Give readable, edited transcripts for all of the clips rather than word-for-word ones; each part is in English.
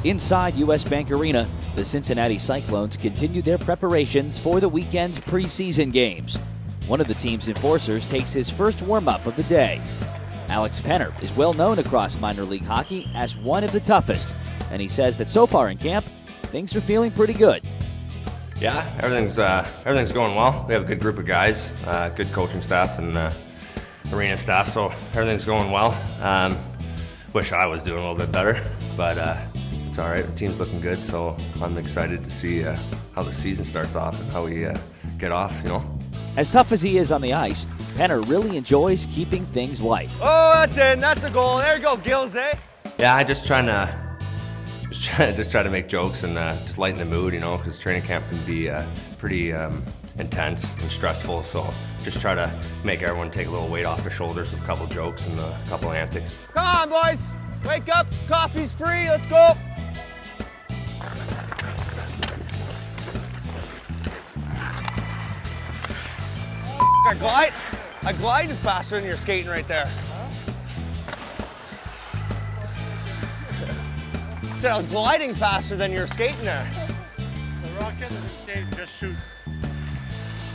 Inside U.S. Bank Arena, the Cincinnati Cyclones continue their preparations for the weekend's preseason games. One of the team's enforcers takes his first warm-up of the day. Alex Penner is well known across minor league hockey as one of the toughest, and he says that so far in camp, things are feeling pretty good. Yeah, everything's going well. We have a good group of guys, good coaching staff and arena staff, so everything's going well. Wish I was doing a little bit better, but it's all right. The team's looking good, so I'm excited to see how the season starts off and how we get off, you know. As tough as he is on the ice, Penner really enjoys keeping things light. Oh, that's in. That's a goal. There you go, Gills, eh? Yeah, I just try to make jokes and just lighten the mood, you know, because training camp can be pretty intense and stressful. So just try to make everyone take a little weight off their shoulders with a couple jokes and a couple antics. Come on, boys. Wake up. Coffee's free. Let's go. I glided faster than you're skating right there. I said I was gliding faster than you're skating there. The rocket and the skate just shoot.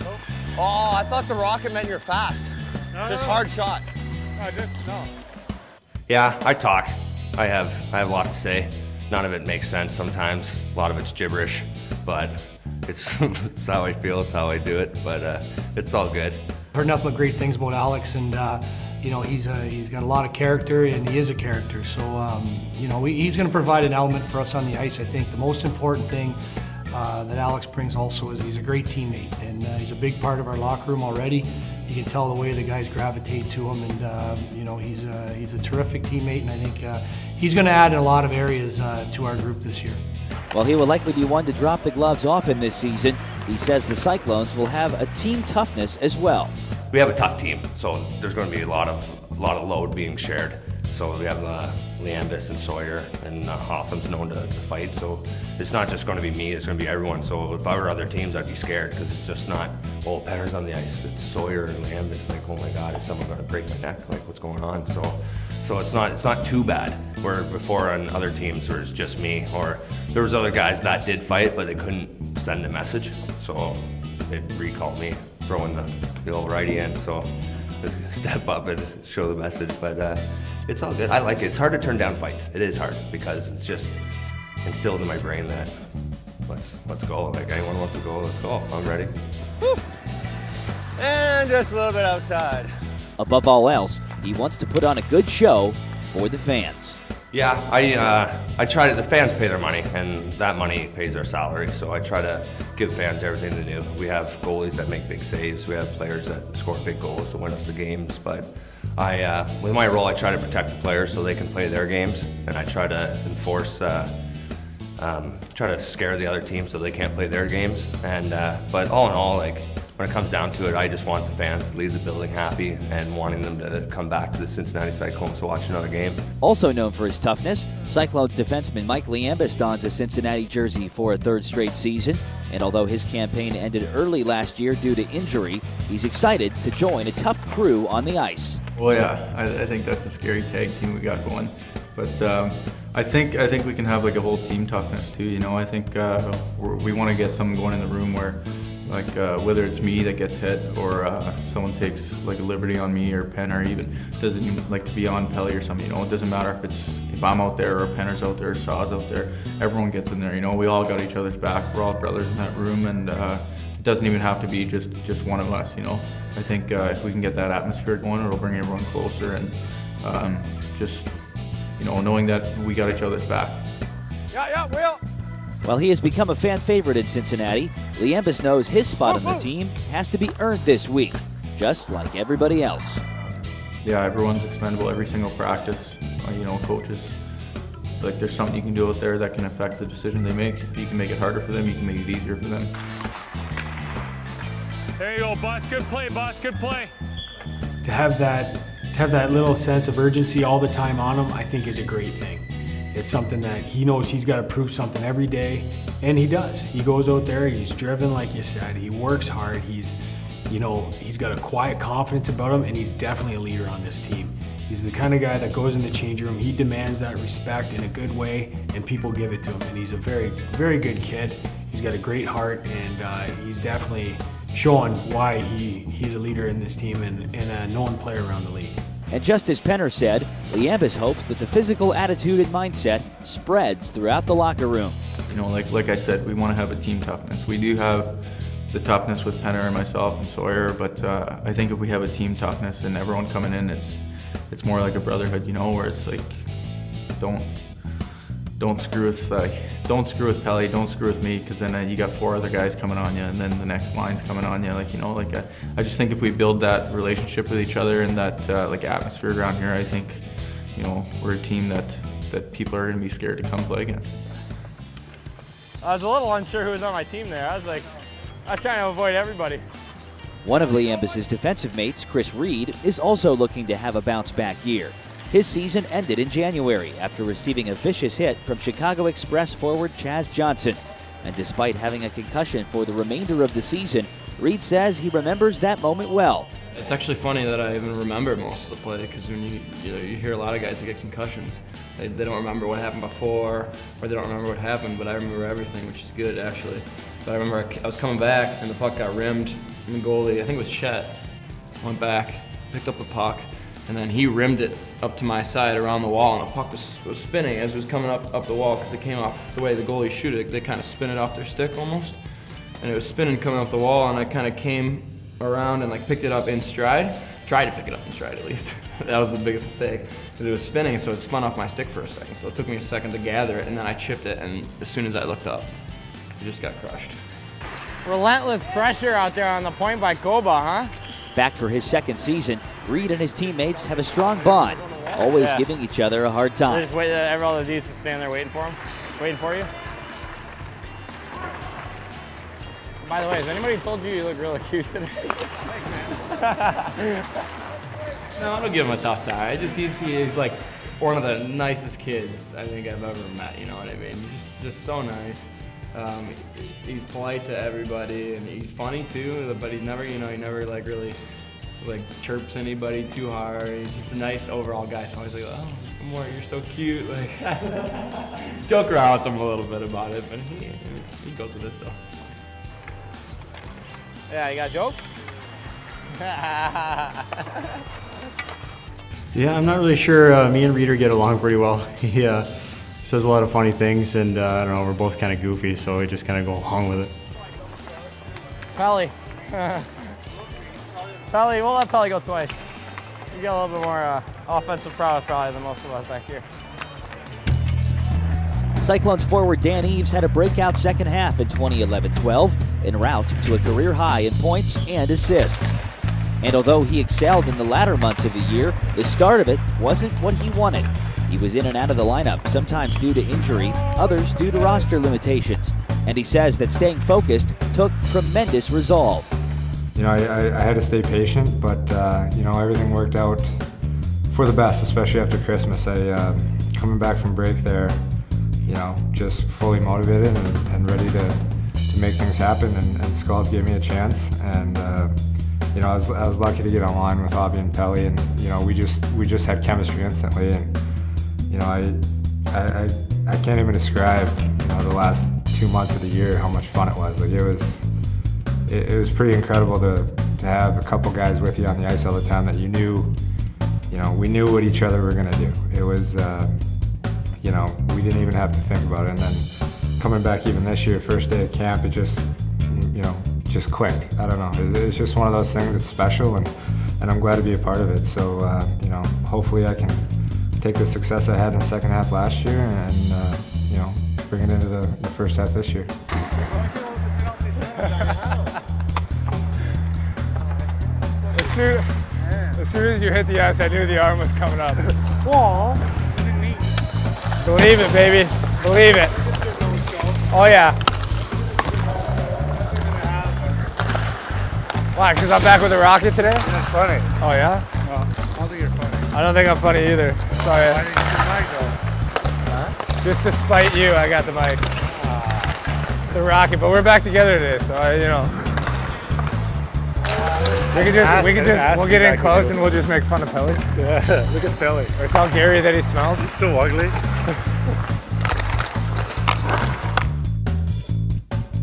Nope. Oh, I thought the rocket meant you're fast. No, just no. Hard shot. No. Yeah, I talk. I have a lot to say. None of it makes sense sometimes. A lot of it's gibberish, but it's how I feel, it's how I do it, but it's all good. I've heard nothing but great things about Alex, and you know, he's got a lot of character, and he is a character. So you know, he's going to provide an element for us on the ice. I think the most important thing that Alex brings also is he's a great teammate, and he's a big part of our locker room already. You can tell the way the guys gravitate to him, and you know, he's a terrific teammate, and I think he's going to add in a lot of areas to our group this year. While he will likely be one to drop the gloves off in this season, he says the Cyclones will have a team toughness as well. We have a tough team, so there's going to be a lot of load being shared. So we have Liambis and Sawyer, and Hoffman's known to fight. So it's not just going to be me; it's going to be everyone. So if I were other teams, I'd be scared because it's just not, oh, Penner's on the ice. It's Sawyer and Liambis. Like, oh my God, is someone going to break my neck? Like, what's going on? So it's not too bad. Where before on other teams, where it's just me, or there was other guys that did fight, but they couldn't send a message. So it recalled me, throwing the old righty in. So step up and show the message, but it's all good. I like it. It's hard to turn down fights. It is hard because it's just instilled in my brain that let's go. Like, anyone wants to go, let's go. I'm ready. Whew. And just a little bit outside. Above all else, he wants to put on a good show for the fans. Yeah, I try to. The fans pay their money, and that money pays their salary. So I try to give fans everything they do. We have goalies that make big saves. We have players that score big goals to win us the games. But with my role, I try to protect the players so they can play their games, and I try to enforce, try to scare the other team so they can't play their games. And but all in all, like, when it comes down to it, I just want the fans to leave the building happy and wanting them to come back to the Cincinnati Cyclones to watch another game. Also known for his toughness, Cyclones defenseman Mike Liambis dons a Cincinnati jersey for a third straight season. And although his campaign ended early last year due to injury, he's excited to join a tough crew on the ice. Well, yeah, I think that's a scary tag team we got going. But I think we can have like a whole team toughness too. You know, I think we want to get something going in the room where, like, whether it's me that gets hit or someone takes like a liberty on me, or Penner even doesn't even like to be on Pelly or something. You know, it doesn't matter if I'm out there or Penner's out there or Saw's out there. Everyone gets in there. You know, we all got each other's back. We're all brothers in that room, and it doesn't even have to be just one of us. You know, I think if we can get that atmosphere going, it'll bring everyone closer, and just, you know, knowing that we got each other's back. Yeah, Will. While he has become a fan favorite in Cincinnati, Liambis knows his spot on the team has to be earned this week, just like everybody else. Yeah, everyone's expendable every single practice. You know, coaches, like, there's something you can do out there that can affect the decision they make. If you can make it harder for them, you can make it easier for them. There you go, boss. Good play, boss. Good play. To have that little sense of urgency all the time on him, I think is a great thing. It's something that he knows he's got to prove something every day, and he does. He goes out there, he's driven, like you said, he works hard, he's got a quiet confidence about him, and he's definitely a leader on this team. He's the kind of guy that goes in the change room. He demands that respect in a good way, and people give it to him. And he's a very, very good kid. He's got a great heart, and he's definitely showing why he's a leader in this team and a known player around the league. And just as Penner said, Liambus hopes that the physical attitude and mindset spreads throughout the locker room. You know, like I said, we want to have a team toughness. We do have the toughness with Penner and myself and Sawyer, but I think if we have a team toughness and everyone coming in, it's more like a brotherhood, you know, where it's like, don't screw with Pelly, don't screw with me, because then you got 4 other guys coming on you, and then the next line's coming on you. Like, you know, like I just think if we build that relationship with each other and that like atmosphere around here, I think, you know, we're a team that people are going to be scared to come play against. I was a little unsure who was on my team there. I was trying to avoid everybody. One of Liambus's defensive mates, Chris Reed, is also looking to have a bounce-back year. His season ended in January after receiving a vicious hit from Chicago Express forward Chaz Johnson. And despite having a concussion for the remainder of the season, Reed says he remembers that moment well. It's actually funny that I even remember most of the play, because when you hear a lot of guys that get concussions, they don't remember what happened before, or they don't remember what happened, but I remember everything, which is good actually. But I remember I was coming back and the puck got rimmed, and the goalie, I think it was Chet, went back, picked up the puck, and then he rimmed it up to my side around the wall, and the puck was spinning as it was coming up the wall, because it came off the way the goalies shoot it. They kind of spin it off their stick almost, and it was spinning coming up the wall, and I kind of came around and like picked it up in stride. Tried to pick it up in stride at least. That was the biggest mistake, because it was spinning, so it spun off my stick for a second. So it took me a second to gather it, and then I chipped it, and as soon as I looked up, it just got crushed. Relentless pressure out there on the point by Koba, huh? Back for his second season, Reed and his teammates have a strong bond, always giving each other a hard time. They're just waiting, all the D's stand there waiting for him, waiting for you. By the way, has anybody told you look really cute today? No, I don't give him a tough time. He's like one of the nicest kids I think I've ever met, you know what I mean? He's just so nice. He's polite to everybody, and he's funny too, but he's never, you know, he never like really like chirps anybody too hard. He's just a nice overall guy, so I was like, oh, more, you're so cute. Like, joke around with him a little bit about it, but he goes with it, so it's fine. Yeah, you got jokes? Yeah, I'm not really sure. Me and Reeder get along pretty well. He says a lot of funny things, and I don't know, we're both kind of goofy, so we just kind of go along with it. Pelly. Pelly, we'll let Pelly go twice. You got a little bit more offensive prowess probably than most of us back here. Cyclones forward Dan Eaves had a breakout second half in 2011-12 en route to a career high in points and assists. And although he excelled in the latter months of the year, the start of it wasn't what he wanted. He was in and out of the lineup, sometimes due to injury, others due to roster limitations. And he says that staying focused took tremendous resolve. You know, I had to stay patient, but you know, everything worked out for the best, especially after Christmas. Coming back from break there, you know, just fully motivated and ready to make things happen, and Skalde gave me a chance, and you know, I was lucky to get online with Hobby and Pelly, and you know, we just had chemistry instantly, and you know, I can't even describe, you know, the last 2 months of the year how much fun it was. Like, it was pretty incredible to have a couple guys with you on the ice all the time that you know, we knew what each other were gonna do. It was you know, we didn't even have to think about it. And then coming back even this year, first day of camp, it just, you know, just clicked. I don't know. It's just one of those things that's special, and I'm glad to be a part of it. So, you know, hopefully I can take the success I had in the second half last year and, you know, bring it into the first half this year. As soon as you hit the ice, I knew the arm was coming up. Aww. Believe it, baby. Believe it. Oh, yeah. Why? Because I'm back with the Rocket today? That's funny. Oh, yeah? Well, I don't think you're funny. I don't think I'm funny either. Sorry. Why didn't you get the mic, though? Huh? Just to spite you, I got the mic. The Rocket. But we're back together today, so, you know. We'll get in close and we'll just make fun of Pelly. Yeah, look at Pelly. Or tell Gary that he smells. He's so ugly.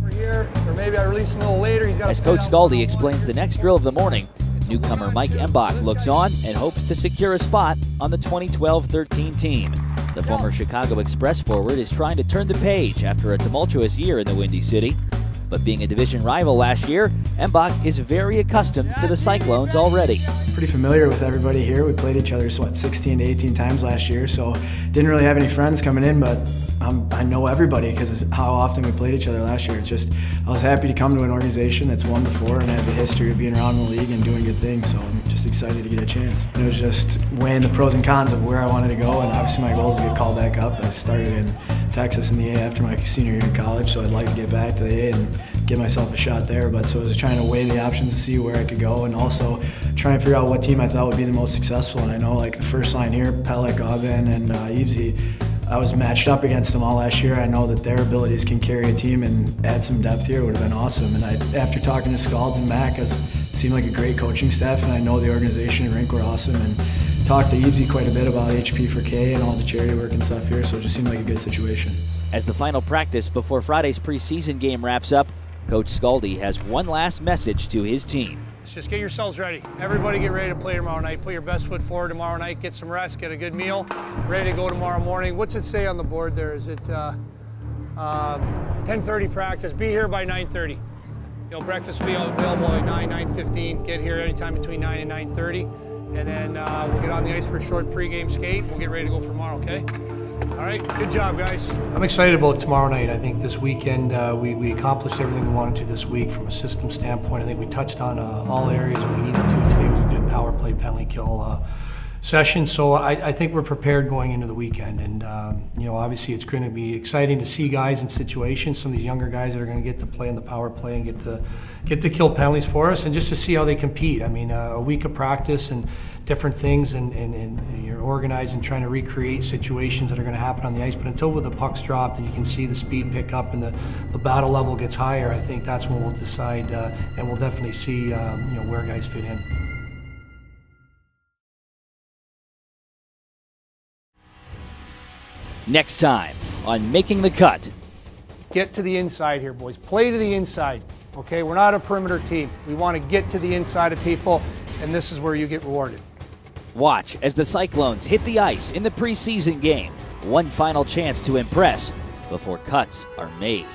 We're here, or maybe I release him a little later. As Coach Skalde explains the next drill of the morning, newcomer Mike Embach looks on and hopes to secure a spot on the 2012-13 team. The former Chicago Express forward is trying to turn the page after a tumultuous year in the Windy City. But being a division rival last year, Embach is very accustomed to the Cyclones already. Pretty familiar with everybody here. We played each other, 16 to 18 times last year, so didn't really have any friends coming in, but I know everybody because how often we played each other last year. It's just, I was happy to come to an organization that's won before and has a history of being around the league and doing good things, so I'm just excited to get a chance. It was just weighing the pros and cons of where I wanted to go, and obviously my goal is to get called back up. I started in Texas in the A after my senior year in college, so I'd like to get back to the A and give myself a shot there. But so I was trying to weigh the options to see where I could go, and also trying to figure out what team I thought would be the most successful. And I know like the first line here, Pellick, Aubin, and Evesy, I was matched up against them all last year. I know that their abilities can carry a team and add some depth here. It would have been awesome. And after talking to Skalde and Mac, it seemed like a great coaching staff, and I know the organization and rink were awesome. And talked to Evesy quite a bit about HP for K and all the charity work and stuff here, so it just seemed like a good situation. As the final practice before Friday's preseason game wraps up, Coach Skalde has one last message to his team. Just get yourselves ready. Everybody get ready to play tomorrow night. Put your best foot forward tomorrow night. Get some rest, get a good meal, ready to go tomorrow morning. What's it say on the board there? Is it 10:30 practice? Be here by 9:30. You know, breakfast will be available at 9:15. Get here anytime between 9 and 9:30. And then we'll get on the ice for a short pregame skate. We'll get ready to go for tomorrow, okay? All right, good job, guys. I'm excited about tomorrow night. I think this weekend we accomplished everything we wanted to this week from a system standpoint. I think we touched on all areas we needed to. Today was a good power play, penalty kill session. So I think we're prepared going into the weekend. And you know, obviously it's going to be exciting to see guys in situations, some of these younger guys that are going to get to play in the power play and get to kill penalties for us, and just to see how they compete. I mean, a week of practice and different things, and you're organized and trying to recreate situations that are going to happen on the ice. But until the puck's dropped and you can see the speed pick up and the battle level gets higher, I think that's when we'll decide, and we'll definitely see you know, where guys fit in. Next time on Making the Cut. Get to the inside here, boys. Play to the inside, okay? We're not a perimeter team. We want to get to the inside of people, and this is where you get rewarded. Watch as the Cyclones hit the ice in the preseason game. One final chance to impress before cuts are made.